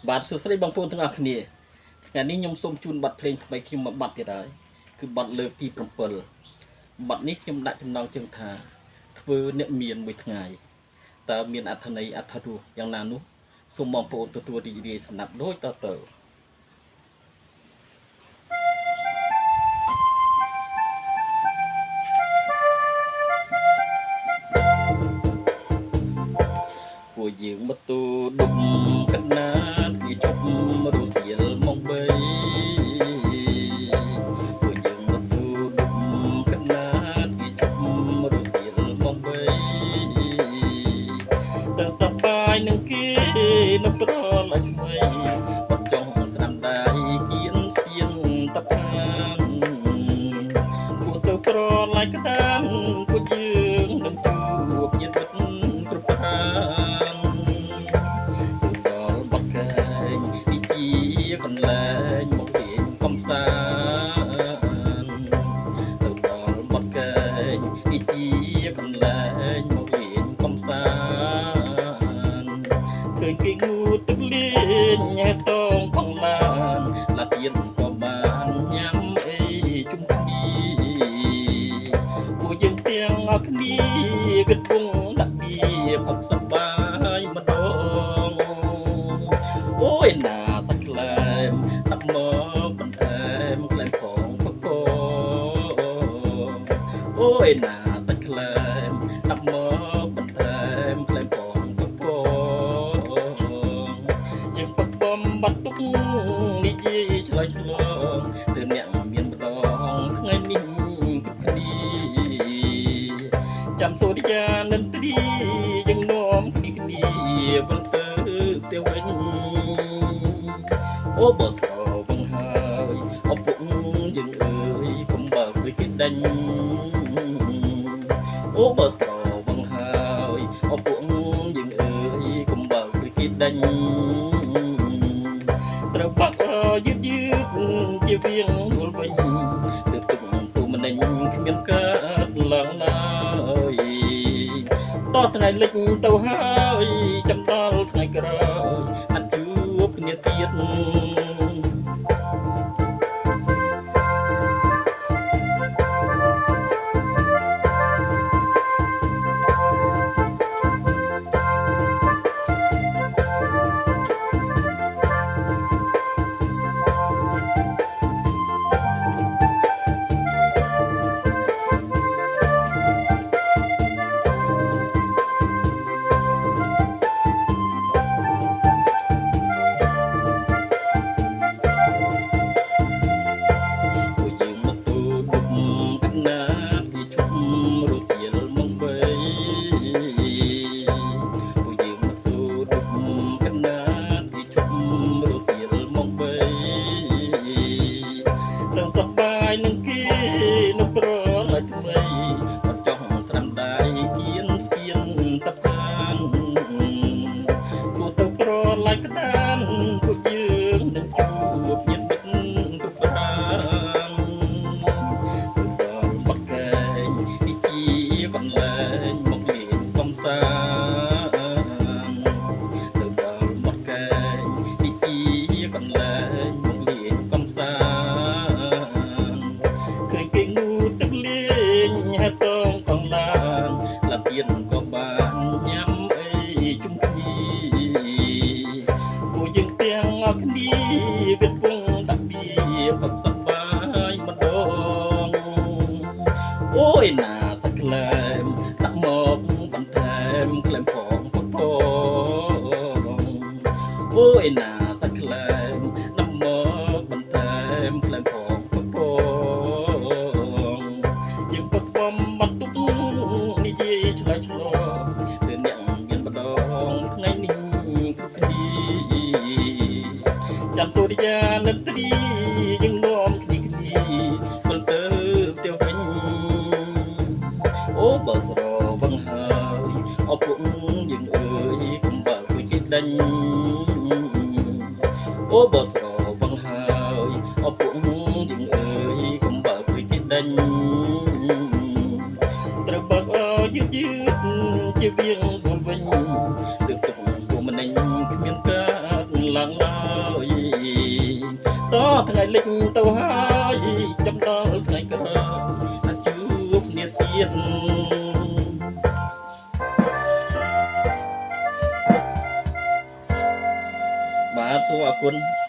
បាទសួស្តីបងប្អូនទាំងអស់គ្នាថ្ងៃនេះខ្ញុំសូមជូនបទភ្លេងថ្មីខ្ញុំមួយបទទៀតហើយគឺបទលើកទី7បទនេះខ្ញុំដាក់ចំណងជើងថាធ្វើអ្នកមានមួយថ្ងៃតើមានអត្ថន័យអត្ថរសយ៉ាងណានោះសូមបងប្អូនទទួលរីករាយស្ដាប់ដូចតទៅពួកយើងមកទូដុំកណាតវាជប់រសៀលមកបីពួកយើងមកទូដុំកណាតវាជប់រសៀលមកបីតែសប្បាយនឹងគេនៅប្រឡាយថ្មីបាត់ចង់ស្ដាំដៃគៀនស្ទៀនតខានពួកទៅប្រឡាយក្តានពួកយើងនឹងជួបញាតិមិត្តគ្រប់ប្រាកន្លែងមកលេងកំសាន្តទៅដល់បត់កែងនេះជាកន្លែងមកលេងកំសាន្តឃើញគេងូតទឹកលេងតងផងឡានឡាទៀនក៏បានញ៉ាំអីជុំគ្នាពួកយើងទាំងអស់គ្នាគិតពងដាក់ពីផឹកសប្បាយម្ដងអូយណាដាក់មកបន្ថែមក្លែមផងបកអូយណាសាច់ក្លែមដាក់មកបន្ថែមក្លែមផងបកយើងបបំបាត់ទុកនិយាយឆ្លើយឆ្លងទើបអ្នកមានម្ដងថ្ងៃនេះគ្រប់គ្នាចាំសូរិយានិន្ទ្រីយើងនាំគ្នាវិលទៅផ្ទះវិញអូបសបង្ហើយអពុកយើងអើយកុំបើគួយគេដេញអូបសបង្ហើយអពុកយើងអើយកុំបើគួយគេដេញត្រូវបាក់យឺតជាវៀងដួលវិញទើបទឹកទូម្នេញគ្មានកើតឡើងឡើយតថ្ងៃលិចទៅហើយចាំដល់ថ្ងៃក្រោយអត់ជួបគ្នាទៀតនឹងគេនៅប្រឡាយថ្មីអត់ចង់ស្ដាំដៃគៀនស្ទៀនតខានពួកទៅប្រឡាយក្តានពួកយើងនឹងជួបញាតិមិត្តគ្រប់ប្រាទៅដល់បាត់កែងនេះជាកន្លែងមកលេងកំសាន្តទៅដល់បាត់កែងនេះជាកន្លែងមកលេងកំសាន្តតងកងឡានឡាទៀនក៏បានញ៉ាំអីជុំគ្នាពួកយើងទាំងអស់គ្នាវាពងដាក់ពីផឹកសប្បាយម្ដងអូយណាសាច់ក្លែមដាក់មកបន្ថែមក្លែមផងបកអូយណាសាច់ក្លែមដាក់មកបន្ថែមក្លែមផងបកយើងបកបំបាត់ទុកនិយាយឆ្លើយឆ្លងទើបអ្នកមានម្ដងថ្ងៃនេះគ្រប់គ្នាចាំសូរិយានិន្ទ្រីយើងនាំគ្នាវិលទៅផ្ទះវិញអូបើស្របង្ហើយអពុកយើងអើយកុំបើគួយគេដេញអូបើស្របង្ហើយអពុកយើងអើយកុំបើគួយគេដេញត្រូវបើយឺតជាវៀងដួលវិញទើបទឹកទូម្នេញគ្មានកើតឡើងឡើ តថ្ងៃលិចទៅហើយចំដល់ថ្ងៃក្រោយអាចជួបគ្នាទៀតបាទសូមអរគុណ